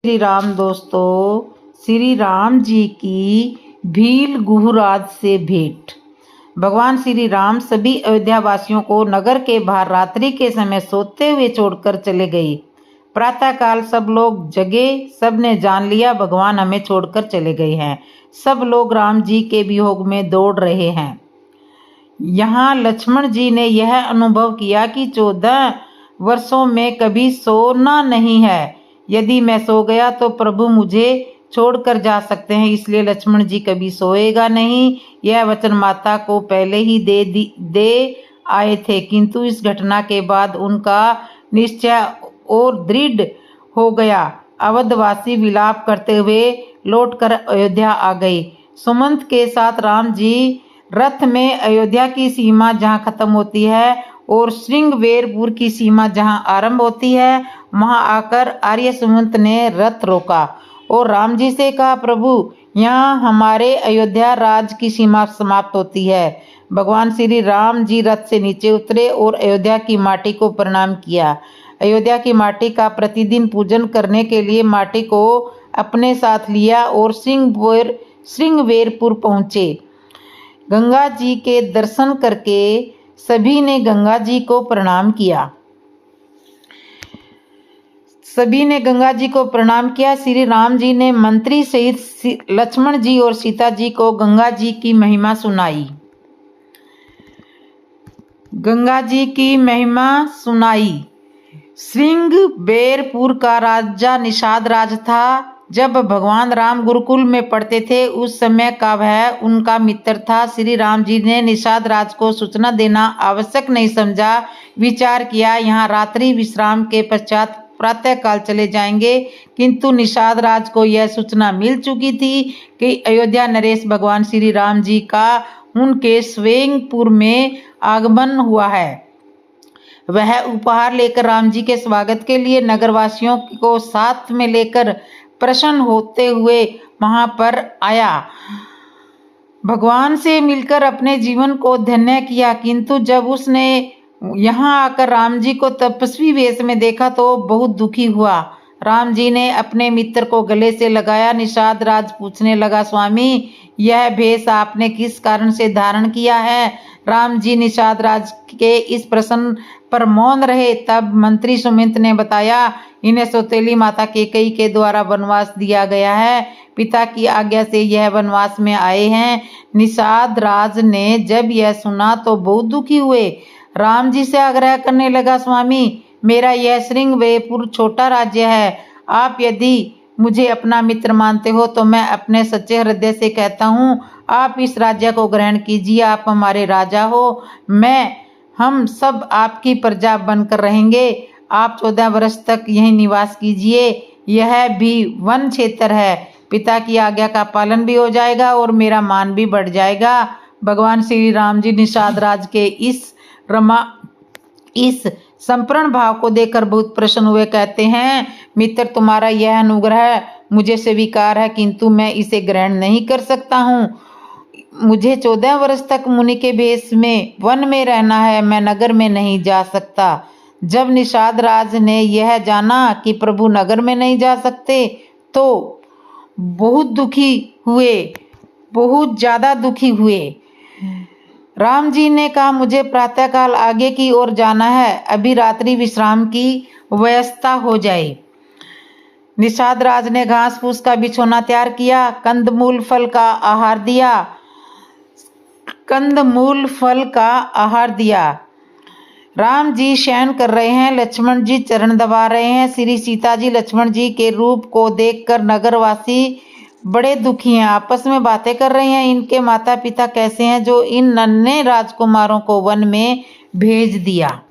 श्री राम दोस्तों, श्री राम जी की भील गुहराज से भेंट। भगवान श्री राम सभी अयोध्या वासियों को नगर के बाहर रात्रि के समय सोते हुए छोड़कर चले गए। प्रातःकाल सब लोग जगे, सब ने जान लिया भगवान हमें छोड़कर चले गए हैं। सब लोग राम जी के वियोग में दौड़ रहे हैं। यहाँ लक्ष्मण जी ने यह अनुभव किया कि 14 वर्षों में कभी सोना नहीं है। यदि मैं सो गया तो प्रभु मुझे छोड़कर जा सकते हैं, इसलिए लक्ष्मण जी कभी सोएगा नहीं। यह वचन माता को पहले ही दे आए थे, किंतु इस घटना के बाद उनका निश्चय और दृढ़ हो गया। अवधवासी विलाप करते हुए लौटकर अयोध्या आ गए। सुमंत के साथ राम जी रथ में अयोध्या की सीमा जहाँ खत्म होती है और श्रृंगवेरपुर की सीमा जहाँ आरंभ होती है, वहाँ आकर आर्य सुमंत ने रथ रोका और राम जी से कहा, प्रभु यहाँ हमारे अयोध्या राज की सीमा समाप्त होती है। भगवान श्री राम जी रथ से नीचे उतरे और अयोध्या की माटी को प्रणाम किया। अयोध्या की माटी का प्रतिदिन पूजन करने के लिए माटी को अपने साथ लिया और श्रृंगवेरपुर पहुँचे। गंगा जी के दर्शन करके सभी ने गंगा जी को प्रणाम किया। श्री राम जी ने मंत्री सहित लक्ष्मण जी और सीता जी को गंगा जी की महिमा सुनाई। श्रृंगवेरपुर का राजा निषाद राज था। जब भगवान राम गुरुकुल में पढ़ते थे उस समय का वह उनका मित्र था। श्री राम जी ने निषाद राज को सूचना देना आवश्यक नहीं समझा। विचार किया यहाँ रात्रि विश्राम के पश्चात प्रातःकाल चले जाएंगे, किंतु निषाद राज को यह सूचना मिल चुकी थी कि अयोध्या नरेश भगवान श्री राम जी का उनके श्रृंगवेरपुर में आगमन हुआ है। वह उपहार लेकर राम जी के स्वागत के लिए नगरवासियों को साथ में लेकर प्रसन्न होते हुए वहां पर आया। भगवान से मिलकर अपने जीवन को धन्य किया, किंतु जब उसने यहाँ आकर राम जी को तपस्वी वेश में देखा तो बहुत दुखी हुआ। राम जी ने अपने मित्र को गले से लगाया। निषाद राज पूछने लगा, स्वामी यह भेष आपने किस कारण से धारण किया है? राम जी निषाद राज के इस प्रश्न पर मौन रहे। तब मंत्री सुमिंत ने बताया, इन्हें सौतेली माता कैकेयी के द्वारा वनवास दिया गया है। पिता की आज्ञा से यह वनवास में आए हैं। निषाद राज ने जब यह सुना तो बहुत दुखी हुए। राम जी से आग्रह करने लगा, स्वामी मेरा यह श्रृंगवेरपुर छोटा राज्य है। आप यदि मुझे अपना मित्र मानते हो तो मैं अपने सच्चे हृदय से कहता हूँ, आप इस राज्य को ग्रहण कीजिए। आप हमारे राजा हो, हम सब आपकी प्रजा बनकर रहेंगे। आप 14 वर्ष तक यहीं निवास कीजिए। यह भी वन क्षेत्र है। पिता की आज्ञा का पालन भी हो जाएगा और मेरा मान भी बढ़ जाएगा। भगवान श्री राम जी निषाद राज के इस संपूर्ण भाव को देखकर बहुत प्रसन्न हुए। कहते हैं, मित्र तुम्हारा यह अनुग्रह मुझे स्वीकार है, किंतु मैं इसे ग्रहण नहीं कर सकता हूँ। मुझे 14 वर्ष तक मुनि के भेष में वन में रहना है। मैं नगर में नहीं जा सकता। जब निषाद राज ने यह जाना कि प्रभु नगर में नहीं जा सकते तो बहुत ज्यादा दुखी हुए। राम जी ने कहा, मुझे प्रातःकाल आगे की ओर जाना है, अभी रात्रि विश्राम की व्यवस्था हो जाए। निषाद राज ने घास फूस का बिछौना तैयार किया, कंदमूल फल का आहार दिया। राम जी शयन कर रहे हैं, लक्ष्मण जी चरण दबा रहे हैं। श्री सीता जी लक्ष्मण जी के रूप को देखकर नगरवासी बड़े दुखी हैं, आपस में बातें कर रहे हैं। इनके माता पिता कैसे हैं जो इन नन्हे राजकुमारों को वन में भेज दिया।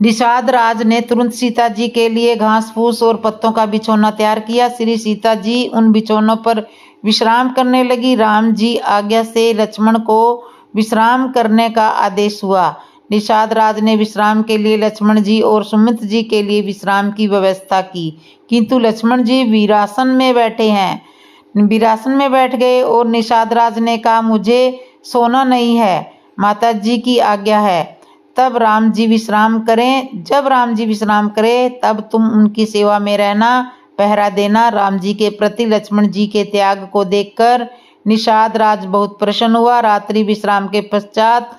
निषाद राज ने तुरंत सीता जी के लिए घास फूस और पत्तों का बिछौना तैयार किया। श्री सीता जी उन बिछौनों पर विश्राम करने लगी। राम जी आज्ञा से लक्ष्मण को विश्राम करने का आदेश हुआ। निषाद राज ने विश्राम के लिए लक्ष्मण जी और सुमित जी के लिए विश्राम की व्यवस्था की, किंतु लक्ष्मण जी वीरासन में बैठ गए और निषाद राज ने कहा, मुझे सोना नहीं है, माता जी की आज्ञा है। जब राम जी विश्राम करें तब तुम उनकी सेवा में रहना। पहरा देना। राम जी के प्रति लक्ष्मण जी के त्याग को देखकर निषाद राज बहुत प्रसन्न हुआ। रात्रि विश्राम के पश्चात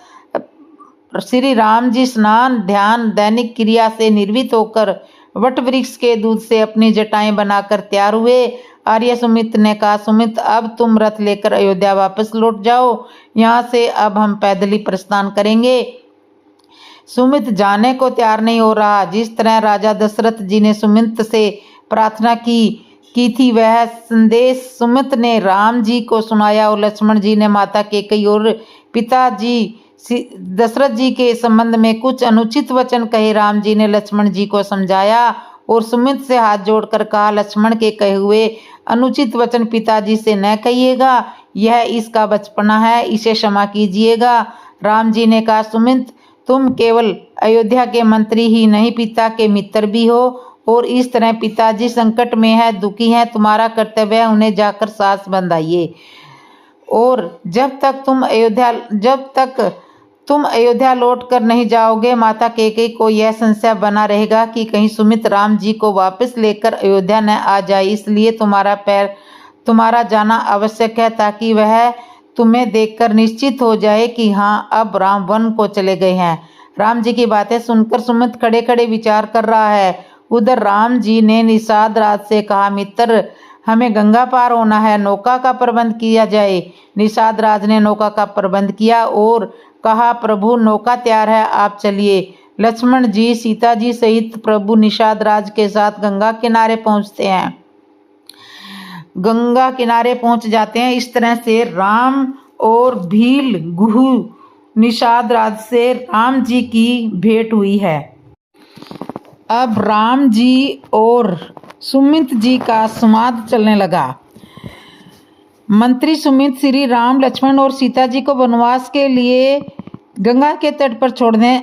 श्री राम जी स्नान ध्यान दैनिक क्रिया से निर्वित होकर वट वृक्ष के दूध से अपनी जटाएं बनाकर तैयार हुए। आर्य सुमित ने कहा, सुमित अब तुम रथ लेकर अयोध्या वापस लौट जाओ, यहाँ से अब हम पैदल ही प्रस्थान करेंगे। सुमित जाने को तैयार नहीं हो रहा। जिस तरह राजा दशरथ जी ने सुमित से प्रार्थना की थी वह संदेश सुमित ने राम जी को सुनाया और लक्ष्मण जी ने माता कैकेयी और पिताजी दशरथ जी के संबंध में कुछ अनुचित वचन कहे। राम जी ने लक्ष्मण जी को समझाया और सुमित से हाथ जोड़कर कहा, लक्ष्मण के कहे हुए अनुचित वचन पिताजी से न कहिएगा, यह इसका बचपना है, इसे क्षमा कीजिएगा। राम जी ने कहा, सुमित तुम केवल अयोध्या के मंत्री ही नहीं पिता के मित्र भी हो और इस तरह पिताजी संकट में है, दुखी हैं, तुम्हारा कर्तव्य है उन्हें जाकर सांस बंधाइए। और जब तक तुम अयोध्या लौट कर नहीं जाओगे माता कैकेयी को यह संशय बना रहेगा कि कहीं सुमित राम जी को वापस लेकर अयोध्या न आ जाए। इसलिए तुम्हारा जाना आवश्यक है ताकि वह तुम्हें देखकर निश्चित हो जाए कि हाँ अब राम वन को चले गए हैं। राम जी की बातें सुनकर सुमित खड़े खड़े विचार कर रहा है। उधर राम जी ने निषाद राज से कहा, मित्र हमें गंगा पार होना है, नौका का प्रबंध किया जाए। निषाद राज ने नौका का प्रबंध किया और कहा, प्रभु नौका तैयार है, आप चलिए। लक्ष्मण जी सीता जी सहित प्रभु निषाद राज के साथ गंगा किनारे पहुंचते हैं। गंगा किनारे पहुंच जाते हैं। इस तरह से राम और भील गुहु निषाद राज से राम जी की भेंट हुई है। अब राम जी और सुमित जी का संवाद चलने लगा। मंत्री सुमित श्री राम लक्ष्मण और सीता जी को वनवास के लिए गंगा के तट पर छोड़ने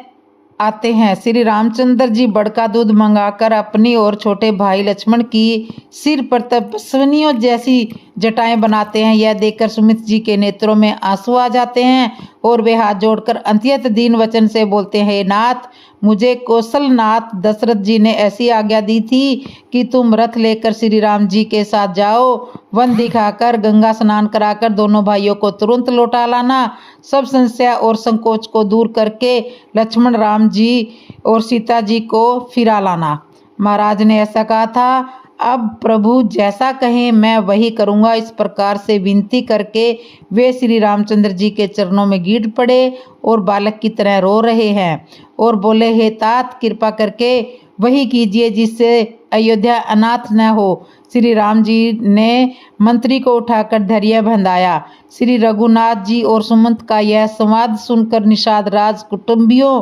आते हैं। श्री रामचंद्र जी बड़का दूध मंगाकर अपनी और छोटे भाई लक्ष्मण की सिर पर तपस्विनियों जैसी जटाएं बनाते हैं। यह देखकर सुमित जी के नेत्रों में आंसू आ जाते हैं और वे हाथ जोड़कर अत्यंत दीन वचन से बोलते हैं, हे नाथ मुझे कौशलनाथ दशरथ जी ने ऐसी आज्ञा दी थी कि तुम रथ लेकर श्री राम जी के साथ जाओ, वन दिखाकर गंगा स्नान कराकर दोनों भाइयों को तुरंत लौटा लाना। सब संशय और संकोच को दूर करके लक्ष्मण राम जी और सीता जी को फिरा लाना। महाराज ने ऐसा कहा था। अब प्रभु जैसा कहें मैं वही करूँगा। इस प्रकार से विनती करके वे श्री रामचंद्र जी के चरणों में गिर पड़े और बालक की तरह रो रहे हैं और बोले, हे तात कृपा करके वही कीजिए जिससे अयोध्या अनाथ न हो। श्री राम जी ने मंत्री को उठाकर धैर्य बंधाया। श्री रघुनाथ जी और सुमंत का यह संवाद सुनकर निषाद राज कुटुंबियों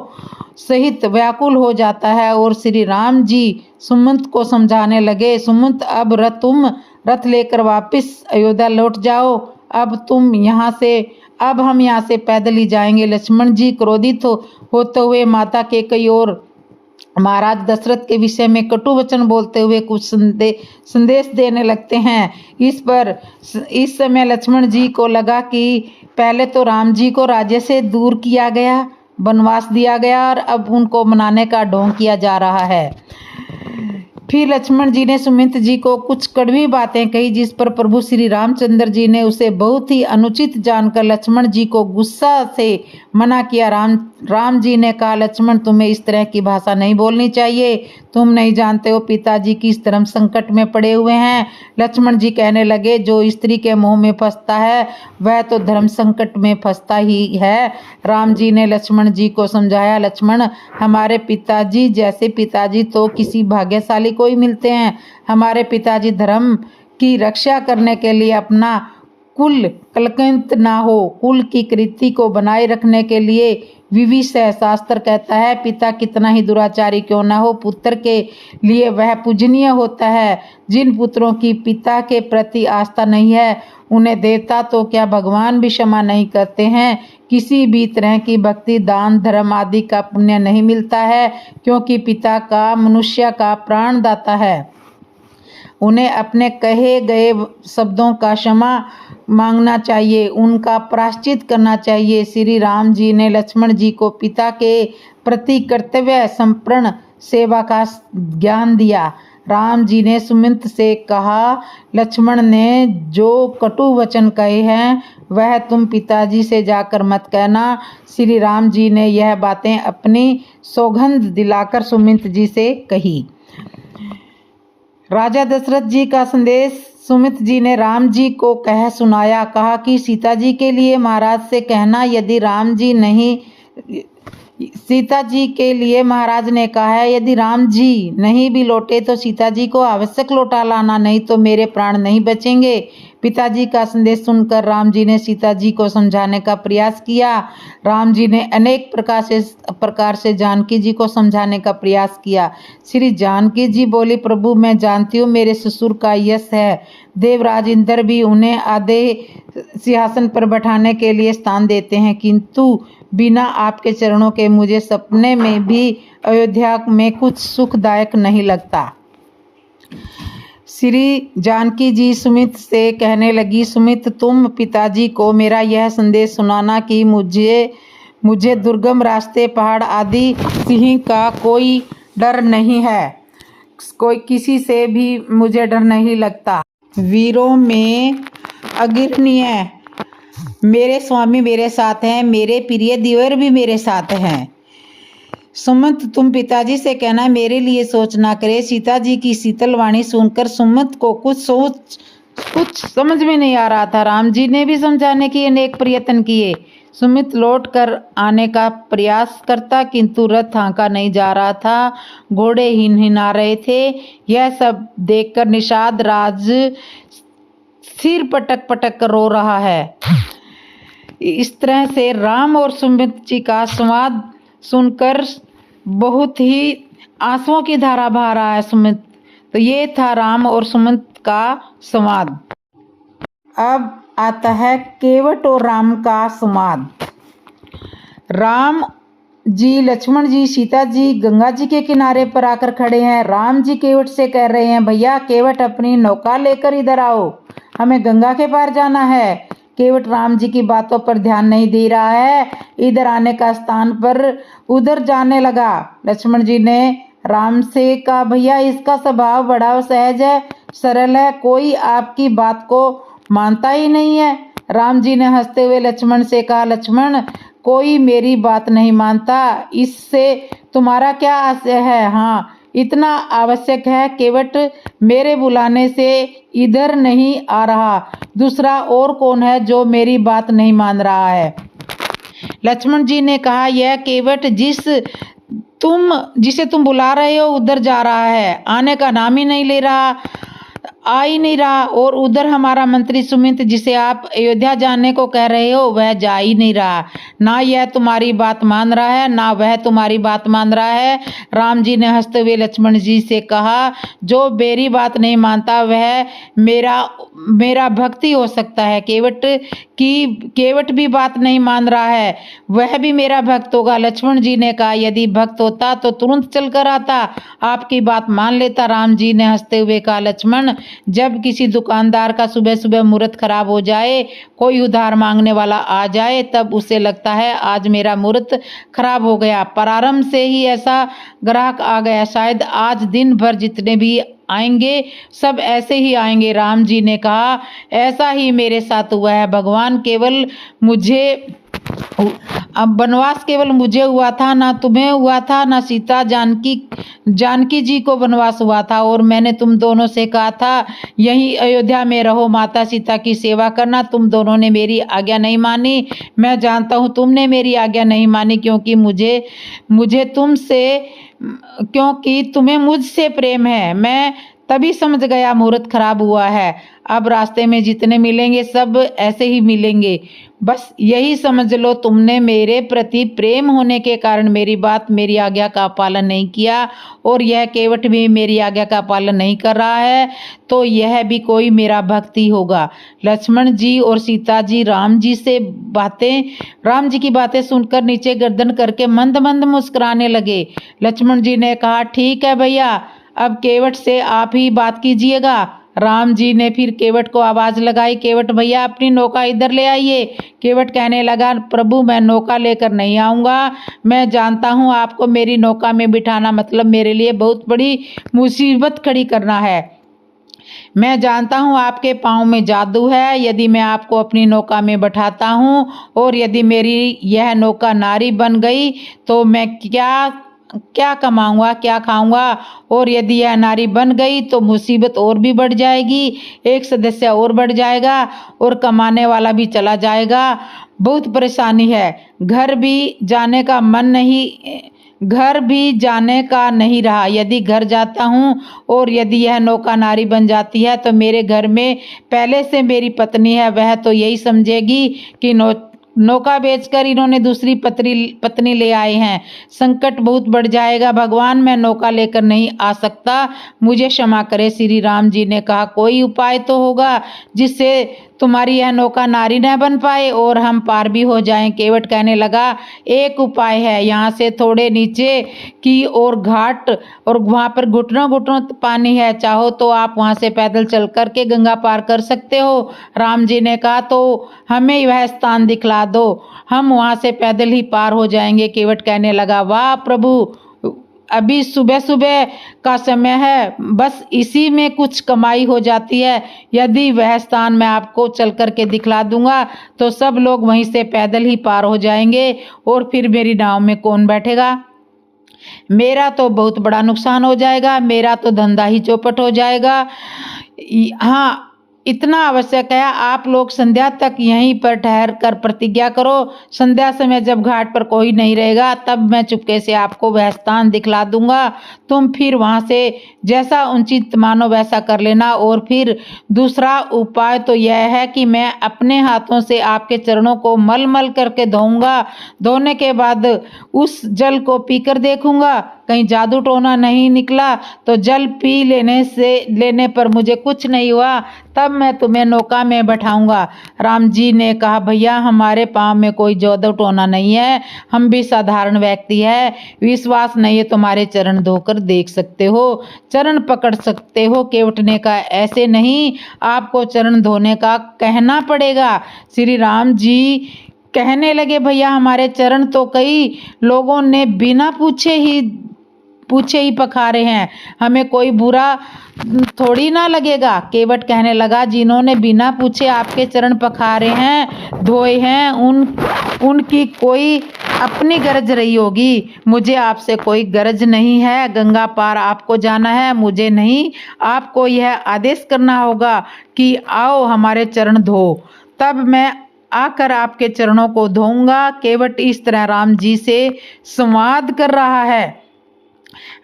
सहित व्याकुल हो जाता है और श्री राम जी सुमंत को समझाने लगे, सुमंत अब तुम रथ लेकर वापस अयोध्या लौट जाओ। अब हम यहाँ से पैदल ही जाएंगे। लक्ष्मण जी क्रोधित होते हुए माता कैकेयी और महाराज दशरथ के विषय में कटु वचन बोलते हुए कुछ संदेश देने लगते हैं। इस समय लक्ष्मण जी को लगा कि पहले तो राम जी को राज्य से दूर किया गया, वनवास दिया गया और अब उनको मनाने का ढोंग किया जा रहा है। फिर लक्ष्मण जी ने सुमित जी को कुछ कड़वी बातें कही जिस पर प्रभु श्री रामचंद्र जी ने उसे बहुत ही अनुचित जानकर लक्ष्मण जी को गुस्सा से मना किया। राम जी ने कहा, लक्ष्मण तुम्हें इस तरह की भाषा नहीं बोलनी चाहिए, तुम नहीं जानते हो पिताजी किस धर्म संकट में पड़े हुए हैं। लक्ष्मण जी कहने लगे, जो स्त्री के मोह में फंसता है वह तो धर्म संकट में फंसता ही है। राम जी ने लक्ष्मण जी को समझाया, लक्ष्मण हमारे पिताजी जैसे पिताजी तो किसी भाग्यशाली को ही मिलते हैं। हमारे पिताजी धर्म की रक्षा करने के लिए अपना कुल कलंकित ना हो, कुल की कीर्ति को बनाए रखने के लिए विविधय शास्त्र कहता है, पिता कितना ही दुराचारी क्यों ना हो पुत्र के लिए वह पूजनीय होता है। जिन पुत्रों की पिता के प्रति आस्था नहीं है उन्हें देवता तो क्या भगवान भी क्षमा नहीं करते हैं। किसी भी तरह की भक्ति दान धर्म आदि का पुण्य नहीं मिलता है क्योंकि पिता का मनुष्य का प्राणदाता है। उन्हें अपने कहे गए शब्दों का क्षमा मांगना चाहिए, उनका प्रायश्चित करना चाहिए। श्री राम जी ने लक्ष्मण जी को पिता के प्रति कर्तव्य संपूर्ण सेवा का ज्ञान दिया। राम जी ने सुमित से कहा, लक्ष्मण ने जो कटु वचन कहे हैं वह तुम पिताजी से जाकर मत कहना। श्री राम जी ने यह बातें अपनी सौगंध दिलाकर सुमित जी से कही। राजा दशरथ जी का संदेश सुमित जी ने राम जी को कह सुनाया। कहा कि सीता जी के लिए महाराज से कहना, यदि राम जी नहीं सीता जी के लिए महाराज ने कहा है, यदि राम जी नहीं भी लौटे तो सीता जी को आवश्यक लौटा लाना, नहीं तो मेरे प्राण नहीं बचेंगे। पिताजी का संदेश सुनकर राम जी ने सीता जी को समझाने का प्रयास किया। राम जी ने अनेक प्रकार से जानकी जी को समझाने का प्रयास किया। श्री जानकी जी बोली, प्रभु मैं जानती हूँ मेरे ससुर का यश है, देवराज इंद्र भी उन्हें आधे सिंहासन पर बैठाने के लिए स्थान देते हैं, किंतु बिना आपके चरणों के मुझे सपने में भी अयोध्या में कुछ सुखदायक नहीं लगता। श्री जानकी जी सुमित से कहने लगी, सुमित तुम पिताजी को मेरा यह संदेश सुनाना कि मुझे दुर्गम रास्ते, पहाड़ आदि सिंह का कोई डर नहीं है, कोई किसी से भी मुझे डर नहीं लगता। वीरों में अग्रणीय मेरे स्वामी मेरे साथ हैं, मेरे प्रिय देवर भी मेरे साथ हैं। सुमित तुम पिताजी से कहना मेरे लिए सोच ना करे। सीता जी की शीतल वाणी सुनकर सुमित को कुछ समझ में नहीं आ रहा था। राम जी ने भी समझाने के अनेक प्रयत्न किए। सुमित लौट कर आने का प्रयास करता, किंतु रथ हाँका नहीं जा रहा था, घोड़े हिनहिना रहे थे। यह सब देखकर निषाद राज सिर पटक पटक कर रो रहा है। इस तरह से राम और सुमित जी का संवाद सुनकर बहुत ही आंसुओं की धारा बहा रहा है सुमित। तो ये था राम और सुमित का संवाद। अब आता है केवट और राम का संवाद। राम जी, लक्ष्मण जी, सीता जी गंगा जी के किनारे पर आकर खड़े हैं। राम जी केवट से कह रहे हैं, भैया केवट अपनी नौका लेकर इधर आओ, हमें गंगा के पार जाना है। केवट राम जी की बातों पर ध्यान नहीं दे रहा है, इधर आने का स्थान पर उधर जाने लगा। लक्ष्मण जी ने राम से कहा, भैया इसका स्वभाव बड़ा सहज है, सरल है, कोई आपकी बात को मानता ही नहीं है। राम जी ने हंसते हुए लक्ष्मण से कहा, लक्ष्मण कोई मेरी बात नहीं मानता, इससे तुम्हारा क्या आशय है? हाँ इतना आवश्यक है, केवट मेरे बुलाने से इधर नहीं आ रहा, दूसरा और कौन है जो मेरी बात नहीं मान रहा है? लक्ष्मण जी ने कहा, यह केवट जिसे तुम बुला रहे हो उधर जा रहा है, आने का नाम ही नहीं ले रहा, आ ही नहीं रहा। और उधर हमारा मंत्री सुमित जिसे आप अयोध्या जाने को कह रहे हो वह जा ही नहीं रहा, ना यह तुम्हारी बात मान रहा है ना वह तुम्हारी बात मान रहा है। राम जी ने हंसते हुए लक्ष्मण जी से कहा, जो मेरी बात नहीं मानता वह मेरा भक्ति हो सकता है, केवट भी बात नहीं मान रहा है वह भी मेरा भक्त होगा। लक्ष्मण जी ने कहा, यदि भक्त होता तो तुरंत चलकर आता, आपकी बात मान लेता। राम जी ने हंसते हुए कहा, लक्ष्मण जब किसी दुकानदार का सुबह सुबह मुहूर्त खराब हो जाए, कोई उधार मांगने वाला आ जाए, तब उसे लगता है आज मेरा मुहूर्त खराब हो गया। प्रारंभ से ही ऐसा ग्राहक आ गया, शायद आज दिन भर जितने भी आएंगे सब ऐसे ही आएंगे। राम जी ने कहा, ऐसा ही मेरे साथ हुआ है, भगवान केवल मुझे अब वनवास केवल मुझे हुआ था, ना तुम्हें हुआ था, ना सीता जानकी जी को वनवास हुआ था। और मैंने तुम दोनों से कहा था यहीं अयोध्या में रहो, माता सीता की सेवा करना, तुम दोनों ने मेरी आज्ञा नहीं मानी। मैं जानता हूँ तुमने मेरी आज्ञा नहीं मानी, क्योंकि तुम्हें मुझसे प्रेम है। मैं तभी समझ गया मुहूर्त खराब हुआ है। अब रास्ते में जितने मिलेंगे सब ऐसे ही मिलेंगे, बस यही समझ लो। तुमने मेरे प्रति प्रेम होने के कारण मेरी आज्ञा का पालन नहीं किया, और यह केवट भी मेरी आज्ञा का पालन नहीं कर रहा है, तो यह भी कोई मेरा भक्त ही होगा। लक्ष्मण जी और सीता जी राम जी की बातें सुनकर नीचे गर्दन करके मंद मंद मुस्कुराने लगे। लक्ष्मण जी ने कहा, ठीक है भैया, अब केवट से आप ही बात कीजिएगा, राम जी ने फिर केवट को आवाज लगाई, केवट भैया अपनी नौका इधर ले आइए। केवट कहने लगा, प्रभु मैं नौका लेकर नहीं आऊँगा, मैं जानता हूँ आपको मेरी नौका में बिठाना मतलब मेरे लिए बहुत बड़ी मुसीबत खड़ी करना है। मैं जानता हूँ आपके पाँव में जादू है। यदि मैं आपको अपनी नौका में बैठाता हूँ और यदि मेरी यह नौका नारी बन गई तो मैं क्या कमाऊंगा, क्या खाऊंगा, और यदि यह नारी बन गई तो मुसीबत और भी बढ़ जाएगी, एक सदस्य और बढ़ जाएगा और कमाने वाला भी चला जाएगा। बहुत परेशानी है, घर भी जाने का नहीं रहा। यदि घर जाता हूँ और यदि यह नौका नारी बन जाती है तो मेरे घर में पहले से मेरी पत्नी है, वह तो यही समझेगी कि नौका बेचकर इन्होंने दूसरी पत्नी ले आए हैं। संकट बहुत बढ़ जाएगा। भगवान मैं नौका लेकर नहीं आ सकता, मुझे क्षमा करे। श्री राम जी ने कहा, कोई उपाय तो होगा जिससे तुम्हारी यह नौका नारी न बन पाए और हम पार भी हो जाएं। केवट कहने लगा, एक उपाय है, यहाँ से थोड़े नीचे की और घाट और वहाँ पर घुटनों घुटनों पानी है, चाहो तो आप वहाँ से पैदल चल कर के गंगा पार कर सकते हो। राम जी ने कहा, तो हमें वह स्थान दिखला दो, हम वहाँ से पैदल ही पार हो जाएंगे। केवट कहने लगा, वाह प्रभु, अभी सुबह सुबह का समय है, बस इसी में कुछ कमाई हो जाती है। यदि वह स्थान मैं आपको चल कर के दिखला दूंगा तो सब लोग वहीं से पैदल ही पार हो जाएंगे और फिर मेरी नाव में कौन बैठेगा? मेरा तो बहुत बड़ा नुकसान हो जाएगा, मेरा तो धंधा ही चौपट हो जाएगा। हाँ, इतना आवश्यक है, आप लोग संध्या तक यहीं पर ठहर कर प्रतिज्ञा करो। संध्या समय जब घाट पर कोई नहीं रहेगा तब मैं चुपके से आपको वह स्थान दिखला दूंगा, तुम फिर वहां से जैसा उचित मानो वैसा कर लेना। और फिर दूसरा उपाय तो यह है कि मैं अपने हाथों से आपके चरणों को मल मल करके धोऊंगा, धोने के बाद उस जल को पीकर देखूंगा, कहीं जादू टोना नहीं निकला तो जल पी लेने पर मुझे कुछ नहीं हुआ, तब मैं तुम्हें नौका में बैठाऊंगा। राम जी ने कहा, भैया हमारे पाँव में कोई जादू टोना नहीं है, हम भी साधारण व्यक्ति है, विश्वास नहीं है तुम्हारे चरण धोकर देख सकते हो, चरण पकड़ सकते हो। केवट ने कहा, ऐसे नहीं, आपको चरण धोने का कहना पड़ेगा। श्री राम जी कहने लगे, भैया हमारे चरण तो कई लोगों ने बिना पूछे ही पखारे हैं, हमें कोई बुरा थोड़ी ना लगेगा। केवट कहने लगा, जिन्होंने बिना पूछे आपके चरण पखारे हैं, धोए हैं, उनकी कोई अपनी गरज रही होगी, मुझे आपसे कोई गरज नहीं है। गंगा पार आपको जाना है, मुझे नहीं। आपको यह आदेश करना होगा कि आओ हमारे चरण धो, तब मैं आकर आपके चरणों को धोऊंगा। केवट इस तरह राम जी से संवाद कर रहा है।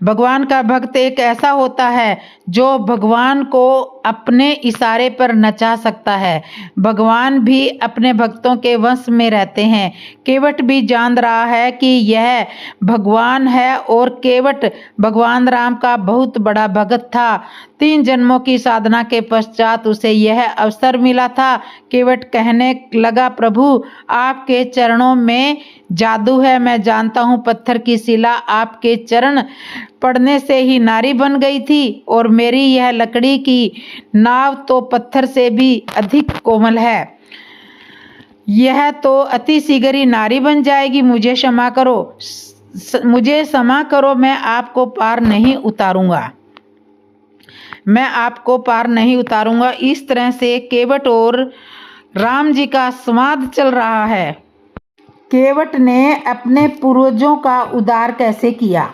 भगवान का भक्त एक ऐसा होता है जो भगवान को अपने इशारे पर नचा सकता है। भगवान भी अपने भक्तों के वश में रहते हैं। केवट भी जान रहा है कि यह भगवान है और केवट भगवान राम का बहुत बड़ा भक्त था। 3 जन्मों की साधना के पश्चात उसे यह अवसर मिला था। केवट कहने लगा, प्रभु आपके चरणों में जादू है, मैं जानता हूँ। पत्थर की शिला आपके चरण पड़ने से ही नारी बन गई थी और मेरी यह लकड़ी की नाव तो पत्थर से भी अधिक कोमल है, यह तो अति शीघ्र ही नारी बन जाएगी। मुझे क्षमा करो, मैं आपको पार नहीं उतारूंगा। इस तरह से केवट और राम जी का संवाद चल रहा है। केवट ने अपने पूर्वजों का उद्धार कैसे किया?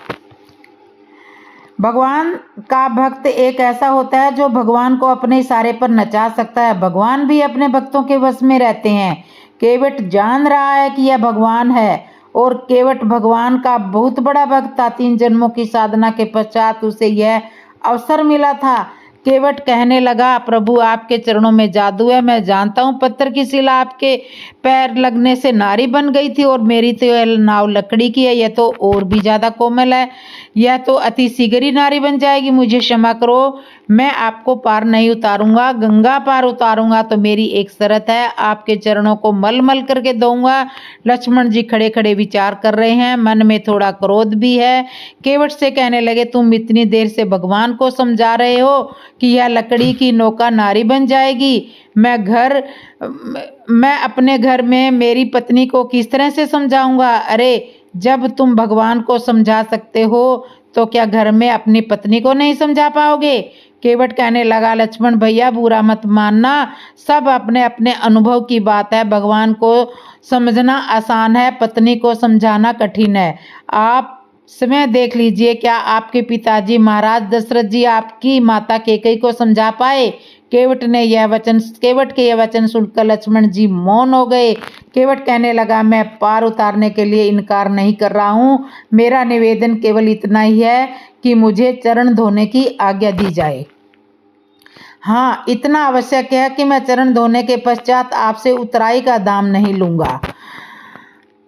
भगवान का भक्त एक ऐसा होता है जो भगवान को अपने इशारे पर नचा सकता है। भगवान भी अपने भक्तों के वश में रहते हैं। केवट जान रहा है कि यह भगवान है और केवट भगवान का बहुत बड़ा भक्त था। 3 जन्मों की साधना के पश्चात उसे यह अवसर मिला था। केवट कहने लगा, प्रभु आपके चरणों में जादू है, मैं जानता हूँ। पत्थर की शिला आपके पैर लगने से नारी बन गई थी और मेरी तो यह नाव लकड़ी की है, यह तो और भी ज्यादा कोमल है, यह तो अति शीघ्र ही नारी बन जाएगी। मुझे क्षमा करो, मैं आपको पार नहीं उतारूंगा, गंगा पार उतारूंगा तो मेरी एक शर्त है, आपके चरणों को मल मल करके धोऊंगा। लक्ष्मण जी खड़े खड़े विचार कर रहे हैं, मन में थोड़ा क्रोध भी है। केवट से कहने लगे, तुम इतनी देर से भगवान को समझा रहे हो कि यह लकड़ी की नौका नारी बन जाएगी। मैं अपने घर में मेरी पत्नी को किस तरह से समझाऊंगा? अरे जब तुम भगवान को समझा सकते हो तो क्या घर में अपनी पत्नी को नहीं समझा पाओगे? केवट कहने लगा, लक्ष्मण भैया बुरा मत मानना, सब अपने अपने अनुभव की बात है। भगवान को समझना आसान है, पत्नी को समझाना कठिन है। आप समय देख लीजिए, क्या आपके पिताजी महाराज दशरथ जी आपकी माता कैकेयी को समझा पाए? केवट के यह वचन सुनकर लक्ष्मण जी मौन हो गए। केवट कहने लगा, मैं पार उतारने के लिए इनकार नहीं कर रहा हूँ, मेरा निवेदन केवल इतना ही है कि मुझे चरण धोने की आज्ञा दी जाए। हाँ, इतना आवश्यक है कि मैं चरण धोने के पश्चात आपसे उतराई का दाम नहीं लूंगा,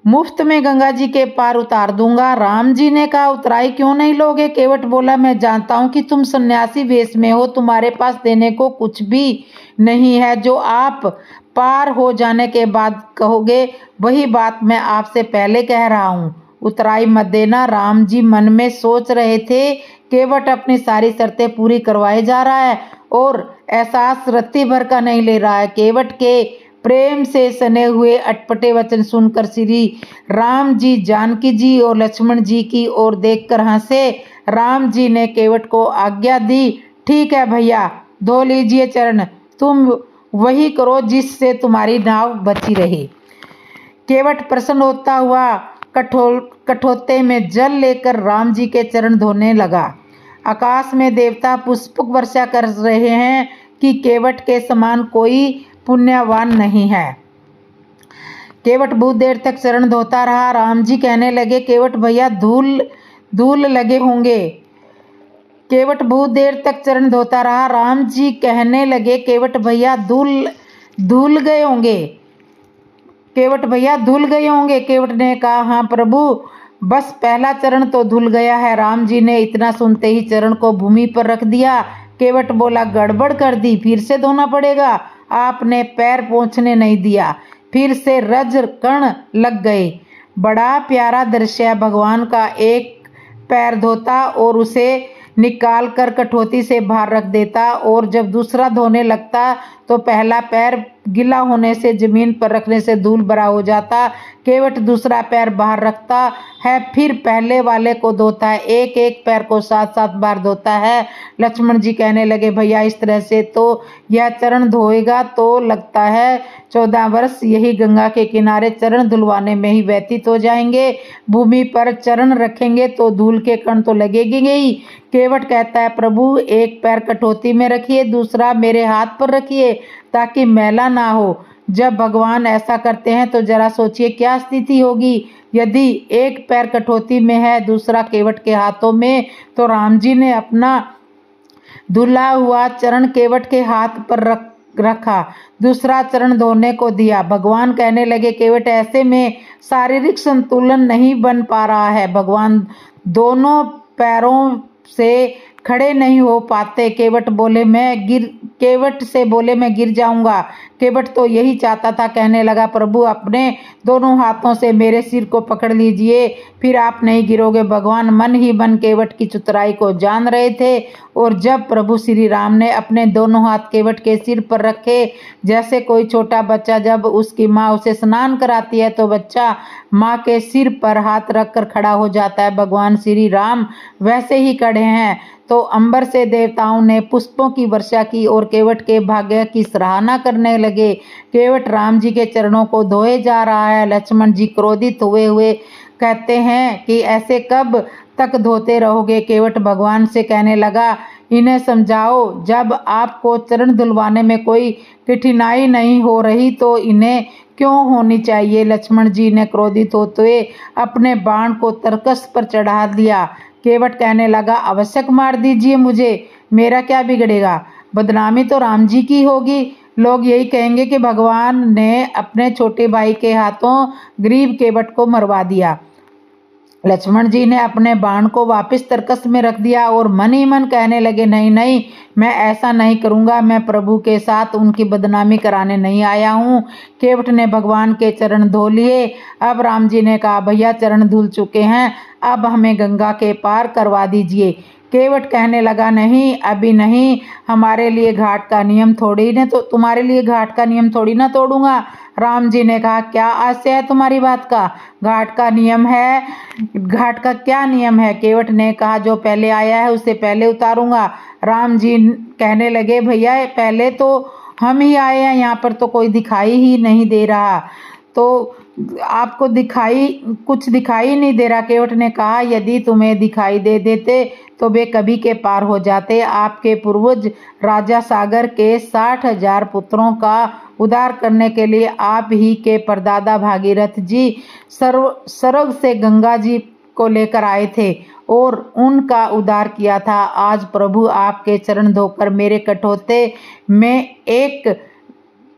मुफ्त में गंगा जी के पार उतार दूंगा। राम जी ने कहा, उतराई क्यों नहीं लोगे? केवट बोला, मैं जानता हूं कि तुम सन्यासी वेश में हो, तुम्हारे पास देने को कुछ भी नहीं है। जो आप पार हो जाने के बाद कहोगे वही बात मैं आपसे पहले कह रहा हूं, उतराई मत देना। राम जी मन में सोच रहे थे, केवट अपनी सारी शर्तें पूरी करवाए जा रहा है और एहसास रत्ती भर का नहीं ले रहा है। केवट के प्रेम से सने हुए अटपटे वचन सुनकर श्री राम जी जानकी जी और लक्ष्मण जी की ओर देखकर हंसे। राम जी ने केवट को आज्ञा दी, ठीक है भैया, धो लीजिए चरण, तुम वही करो जिससे तुम्हारी नाव बची रहे। केवट प्रसन्न होता हुआ कठोते में जल लेकर राम जी के चरण धोने लगा। आकाश में देवता पुष्प वर्षा कर रहे हैं कि केवट के समान कोई पुण्यवान नहीं है। केवट बहुत देर तक चरण धोता रहा। राम जी कहने लगे, केवट भैया धूल लगे होंगे। केवट बहुत देर तक चरण धोता रहा। राम जी कहने लगे, केवट भैया धूल गए होंगे। केवट भैया धुल गए होंगे। केवट ने कहा, हाँ प्रभु, बस पहला चरण तो धुल गया है। राम जी ने इतना सुनते ही चरण को भूमि पर रख दिया। केवट बोला, गड़बड़ कर दी, फिर से धोना पड़ेगा। आपने पैर पोंछने नहीं दिया, फिर से रज कण लग गए। बड़ा प्यारा दृश्य है, भगवान का एक पैर धोता और उसे निकाल कर कठौती से बाहर रख देता, और जब दूसरा धोने लगता तो पहला पैर गीला होने से जमीन पर रखने से धूल भरा हो जाता। केवट दूसरा पैर बाहर रखता है, फिर पहले वाले को धोता है, एक एक पैर को 7-7 बार धोता है। लक्ष्मण जी कहने लगे, भैया इस तरह से तो यह चरण धोएगा तो लगता है 14 वर्ष यही गंगा के किनारे चरण धुलवाने में ही व्यतीत हो जाएंगे। भूमि पर चरण रखेंगे तो धूल के कण तो लगेंगे ही। केवट कहता है, प्रभु एक पैर कठौती में रखिए, दूसरा मेरे हाथ पर रखिए ताकि मैला ना हो। जब भगवान ऐसा करते हैं तो जरा सोचिए क्या स्थिति होगी। यदि एक पैर कठौती में है, दूसरा केवट के हाथों में, तो राम जी ने अपना धुला हुआ चरण केवट के हाथ पर रखा, दूसरा चरण धोने को दिया। भगवान कहने लगे, केवट ऐसे में शारीरिक संतुलन नहीं बन पा रहा है, भगवान दोनों पैरों से खड़े नहीं हो पाते। केवट से बोले, मैं गिर जाऊंगा। केवट तो यही चाहता था, कहने लगा, प्रभु अपने दोनों हाथों से मेरे सिर को पकड़ लीजिए, फिर आप नहीं गिरोगे। भगवान मन ही मन केवट की चतुराई को जान रहे थे, और जब प्रभु श्री राम ने अपने दोनों हाथ केवट के सिर पर रखे, जैसे कोई छोटा बच्चा जब उसकी माँ उसे स्नान कराती है तो बच्चा माँ के सिर पर हाथ रखकर खड़ा हो जाता है, भगवान श्री राम वैसे ही खड़े हैं। तो अंबर से देवताओं ने पुष्पों की वर्षा की और केवट के भाग्य की सराहना करने लगे। केवट राम जी के चरणों को धोए जा रहा है। लक्ष्मण जी क्रोधित हुए कहते हैं कि ऐसे कब तक धोते रहोगे? केवट भगवान से कहने लगा, इन्हें समझाओ, जब आपको चरण धुलवाने में कोई कठिनाई नहीं हो रही तो इन्हें क्यों होनी चाहिए? लक्ष्मण जी ने क्रोधित होते हुए अपने बाण को तरकस पर चढ़ा दिया। केवट कहने लगा, आवश्यक मार दीजिए मुझे, मेरा क्या बिगड़ेगा, बदनामी तो राम जी की होगी। लोग यही कहेंगे कि भगवान ने अपने छोटे भाई के हाथों गरीब केवट को मरवा दिया। लक्ष्मण जी ने अपने बाण को वापस तरकस में रख दिया और मन ही मन कहने लगे, नहीं नहीं, मैं ऐसा नहीं करूंगा, मैं प्रभु के साथ उनकी बदनामी कराने नहीं आया हूँ। केवट ने भगवान के चरण धो लिए। अब राम जी ने कहा, भैया चरण धुल चुके हैं, अब हमें गंगा के पार करवा दीजिए। केवट कहने लगा, नहीं अभी नहीं, हमारे लिए घाट का नियम थोड़ी न, तो तुम्हारे लिए घाट का नियम थोड़ी ना तोड़ूंगा। राम जी ने कहा, क्या आशय है तुम्हारी बात का? घाट का नियम है, घाट का क्या नियम है? केवट ने कहा, जो पहले आया है उसे पहले उतारूंगा। राम जी कहने लगे, भैया पहले तो हम ही आए हैं, यहाँ पर तो कोई दिखाई ही नहीं दे रहा, तो आपको कुछ दिखाई नहीं दे रहा। केवट ने कहा, यदि तुम्हें दिखाई दे देते तो वे कभी के पार हो जाते। आपके पूर्वज राजा सागर के 60,000 पुत्रों का उद्धार करने के लिए आप ही के परदादा भागीरथ जी स्वर्ग से गंगा जी को लेकर आए थे और उनका उद्धार किया था। आज प्रभु आपके चरण धोकर मेरे कठौते में एक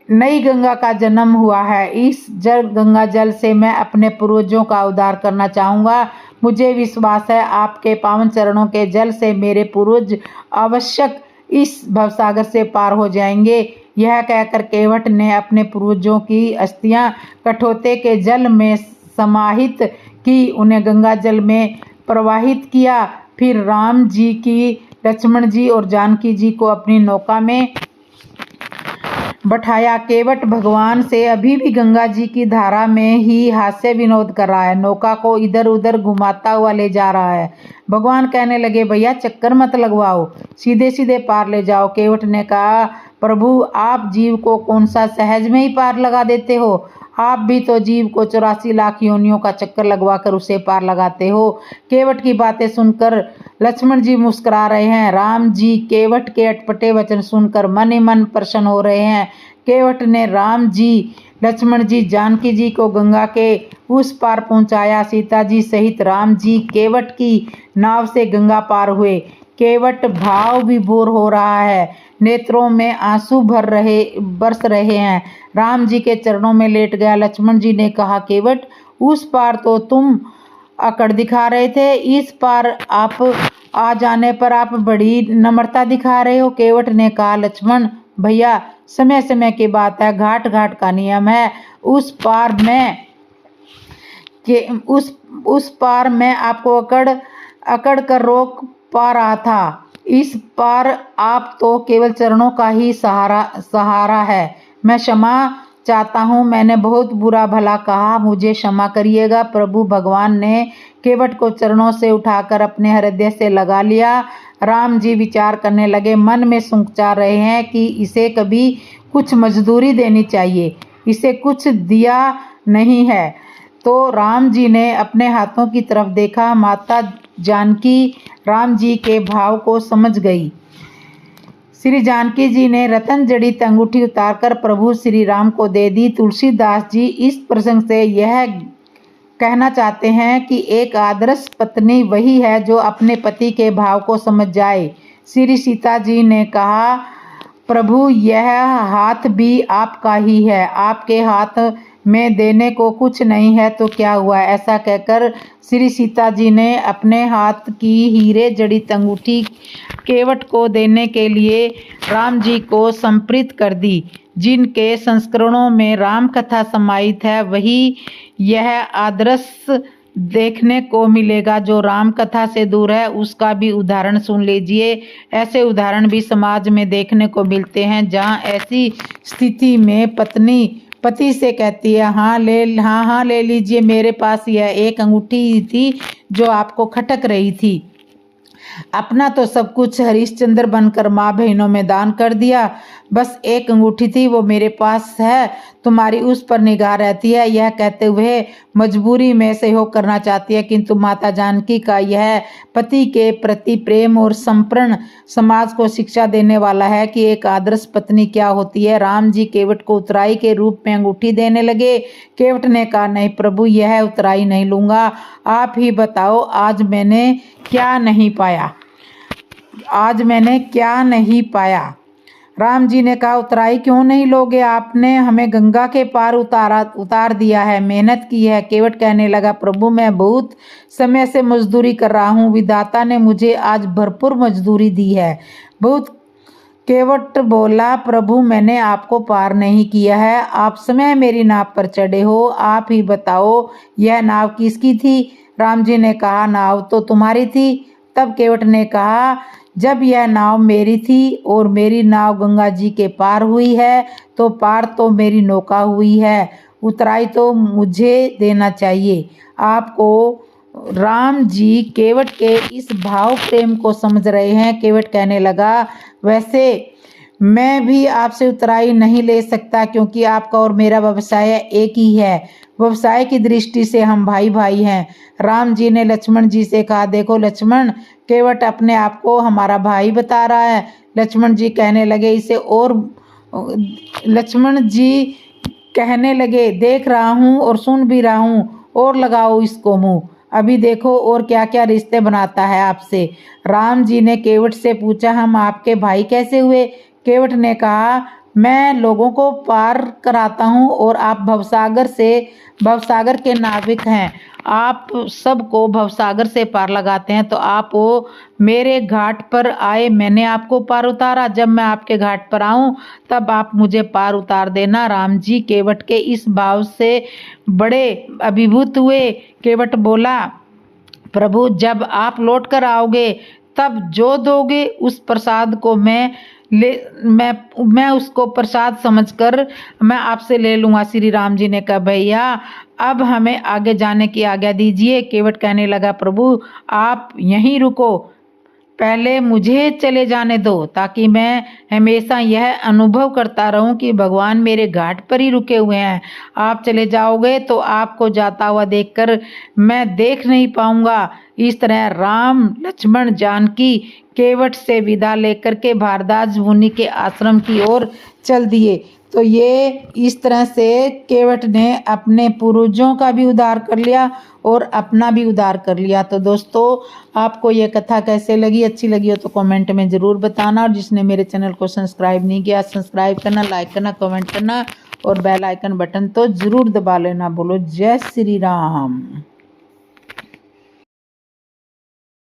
नई गंगा का जन्म हुआ है। इस गंगा जल से मैं अपने पूर्वजों का उद्धार करना चाहूँगा। मुझे विश्वास है आपके पावन चरणों के जल से मेरे पूर्वज अवश्य इस भवसागर से पार हो जाएंगे। यह कहकर केवट ने अपने पूर्वजों की अस्थियां कठौते के जल में समाहित की, उन्हें गंगा जल में प्रवाहित किया। फिर राम जी की, लक्ष्मण जी और जानकी जी को अपनी नौका में बैठाया। केवट भगवान से अभी भी गंगा जी की धारा में ही हास्य विनोद कर रहा है, नौका को इधर उधर घुमाता हुआ ले जा रहा है। भगवान कहने लगे, भैया चक्कर मत लगवाओ, सीधे सीधे पार ले जाओ। केवट ने कहा, प्रभु आप जीव को कौन सा सहज में ही पार लगा देते हो, आप भी तो जीव को 84 लाख योनियों का चक्कर लगवाकर उसे पार लगाते हो। केवट की बातें सुनकर लक्ष्मण जी मुस्कुरा रहे हैं। राम जी केवट के अटपटे वचन सुनकर मन ही मन प्रसन्न हो रहे हैं। केवट ने राम जी, लक्ष्मण जी, जानकी जी को गंगा के उस पार पहुंचाया। सीता जी सहित राम जी केवट की नाव से गंगा पार हुए। केवट भाव विभोर हो रहा है, नेत्रों में आंसू बरस रहे हैं। राम जी के चरणों में लेट गया। लक्ष्मण जी ने कहा, केवट उस पार तो तुम अकड़ दिखा रहे थे, इस पार आप आ जाने पर आप बड़ी नम्रता दिखा रहे हो। केवट ने कहा, लक्ष्मण भैया समय समय की बात है, घाट घाट का नियम है। उस पार मैं आपको अकड़ कर रोक पा रहा था, इस पार आप तो केवल चरणों का ही सहारा है। मैं क्षमा चाहता हूँ, मैंने बहुत बुरा भला कहा, मुझे क्षमा करिएगा। प्रभु भगवान ने केवट को चरणों से उठाकर अपने हृदय से लगा लिया। राम जी विचार करने लगे, मन में सोचा रहे हैं कि इसे कभी कुछ मजदूरी देनी चाहिए, इसे कुछ दिया नहीं है। तो राम जी ने अपने हाथों की तरफ देखा। माता जानकी राम जी के भाव को समझ गई। श्री जानकी जी ने रतन जड़ित अंगूठी उतारकर प्रभु श्री राम को दे दी। तुलसीदास जी इस प्रसंग से यह कहना चाहते हैं कि एक आदर्श पत्नी वही है जो अपने पति के भाव को समझ जाए। श्री सीता जी ने कहा, प्रभु यह हाथ भी आपका ही है, आपके हाथ में देने को कुछ नहीं है तो क्या हुआ। ऐसा कहकर श्री सीता जी ने अपने हाथ की हीरे जड़ित अंगूठी केवट को देने के लिए राम जी को समर्पित कर दी। जिनके संस्करणों में राम कथा समाहित है वही यह आदर्श देखने को मिलेगा। जो राम कथा से दूर है उसका भी उदाहरण सुन लीजिए। ऐसे उदाहरण भी समाज में देखने को मिलते हैं, जहां ऐसी स्थिति में पत्नी पति से कहती है, हाँ ले लीजिए, मेरे पास यह एक अंगूठी थी जो आपको खटक रही थी। अपना तो सब कुछ हरिश्चंद्र बनकर माँ बहनों में दान कर दिया, बस एक अंगूठी थी वो मेरे पास है, तुम्हारी उस पर निगाह रहती है। यह कहते हुए मजबूरी में सहयोग करना चाहती है, किंतु माता जानकी का यह पति के प्रति प्रेम और समर्पण समाज को शिक्षा देने वाला है कि एक आदर्श पत्नी क्या होती है। राम जी केवट को उतराई के रूप में अंगूठी देने लगे। केवट ने कहा, नहीं प्रभु, यह उतराई नहीं लूंगा, आप ही बताओ आज मैंने क्या नहीं पाया, आज मैंने क्या नहीं पाया। राम जी ने कहा, उतराई क्यों नहीं लोगे? आपने हमें गंगा के पार उतार दिया है, मेहनत की है। केवट कहने लगा, प्रभु मैं बहुत समय से मजदूरी कर रहा हूँ, विधाता ने मुझे आज भरपूर मजदूरी दी है। बहुत केवट बोला, प्रभु मैंने आपको पार नहीं किया है, आप समय मेरी नाव पर चढ़े हो, आप ही बताओ यह नाव किसकी थी? राम जी ने कहा, नाव तो तुम्हारी थी। तब केवट ने कहा, जब यह नाव मेरी थी और मेरी नाव गंगा जी के पार हुई है तो पार तो मेरी नौका हुई है, उतराई तो मुझे देना चाहिए। आपको राम जी केवट के इस भाव प्रेम को समझ रहे हैं। केवट कहने लगा, वैसे मैं भी आपसे उतराई नहीं ले सकता क्योंकि आपका और मेरा व्यवसाय एक ही है, व्यवसाय की दृष्टि से हम भाई भाई हैं। राम जी ने लक्ष्मण जी से कहा, देखो लक्ष्मण, केवट अपने आप को हमारा भाई बता रहा है। लक्ष्मण जी कहने लगे, देख रहा हूँ और सुन भी रहा हूँ, और लगाओ इसको मुँह, अभी देखो और क्या क्या रिश्ते बनाता है आपसे। राम जी ने केवट से पूछा, हम आपके भाई कैसे हुए? केवट ने कहा, मैं लोगों को पार कराता हूँ और आप भवसागर के नाविक हैं, आप सबको भवसागर से पार लगाते हैं, तो आप वो मेरे घाट पर आए, मैंने आपको पार उतारा, जब मैं आपके घाट पर आऊं तब आप मुझे पार उतार देना। राम जी केवट के इस भाव से बड़े अभिभूत हुए। केवट बोला, प्रभु जब आप लौट कर आओगे तब जो दोगे उस प्रसाद को मैं उसको प्रसाद समझकर मैं आपसे ले लूँगा। श्री राम जी ने कहा, भैया अब हमें आगे जाने की आज्ञा दीजिए। केवट कहने लगा, प्रभु आप यहीं रुको, पहले मुझे चले जाने दो ताकि मैं हमेशा यह अनुभव करता रहूं कि भगवान मेरे घाट पर ही रुके हुए हैं। आप चले जाओगे तो आपको जाता हुआ देखकर मैं देख नहीं पाऊंगा। इस तरह राम लक्ष्मण जानकी केवट से विदा लेकर के भारद्वाज मुनि के आश्रम की ओर चल दिए। तो ये इस तरह से केवट ने अपने पूर्वजों का भी उद्धार कर लिया और अपना भी उद्धार कर लिया। तो दोस्तों आपको ये कथा कैसे लगी? अच्छी लगी हो तो कमेंट में ज़रूर बताना, और जिसने मेरे चैनल को सब्सक्राइब नहीं किया, सब्सक्राइब करना, लाइक करना, कमेंट करना और बेल आइकन बटन तो ज़रूर दबा लेना। बोलो जय श्री राम।